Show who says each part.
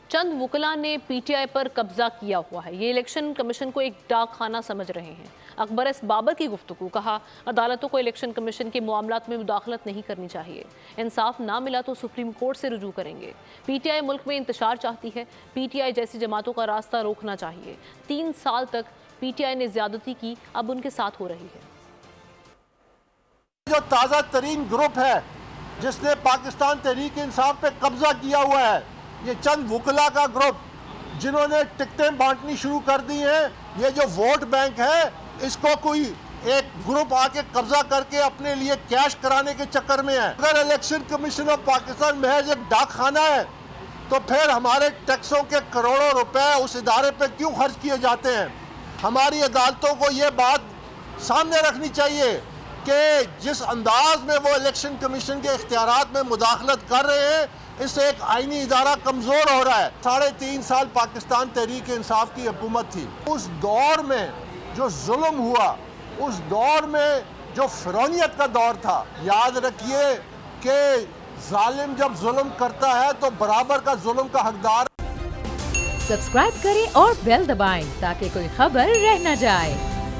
Speaker 1: چند وکلاء نے پی ٹی آئی پر قبضہ کیا ہوا ہے. یہ الیکشن کمیشن کو ایک ڈاک خانہ سمجھ رہے ہیں. اکبر ایس بابر کی گفتگو. کہا عدالتوں کو الیکشن کمیشن کے معاملات میں مداخلت نہیں کرنی چاہیے. انصاف نہ ملا تو سپریم کورٹ سے رجوع کریں گے. پی ٹی آئی ملک میں انتشار چاہتی ہے. پی ٹی آئی جیسی جماعتوں کا راستہ روکنا چاہیے. 3 سال تک پی ٹی آئی نے زیادتی کی, اب ان کے ساتھ ہو رہی ہے.
Speaker 2: جو تازہ ترین گروپ ہے جس نے پاکستان تحریک انصاف پہ قبضہ کیا ہوا ہے, یہ چند وکلاء کا گروپ جنہوں نے ٹکٹیں بانٹنی شروع کر دی ہیں. یہ جو ووٹ بینک ہے اس کو کوئی ایک گروپ آ کے قبضہ کر کے اپنے لیے کیش کرانے کے چکر میں ہے. اگر الیکشن کمیشن آف پاکستان محض ایک ڈاک خانہ ہے تو پھر ہمارے ٹیکسوں کے کروڑوں روپے اس ادارے پہ کیوں خرچ کیے جاتے ہیں؟ ہماری عدالتوں کو یہ بات سامنے رکھنی چاہیے کہ جس انداز میں وہ الیکشن کمیشن کے اختیارات میں مداخلت کر رہے ہیں اس سے ایک آئینی ادارہ کمزور ہو رہا ہے. 3.5 سال پاکستان تحریک انصاف کی حکومت تھی. اس دور میں جو ظلم ہوا, اس دور میں جو فرعونیت کا دور تھا, یاد رکھیے کہ ظالم جب ظلم کرتا ہے تو برابر کا ظلم کا حقدار.
Speaker 3: سبسکرائب کریں اور بیل دبائیں تاکہ کوئی خبر رہ نہ جائے.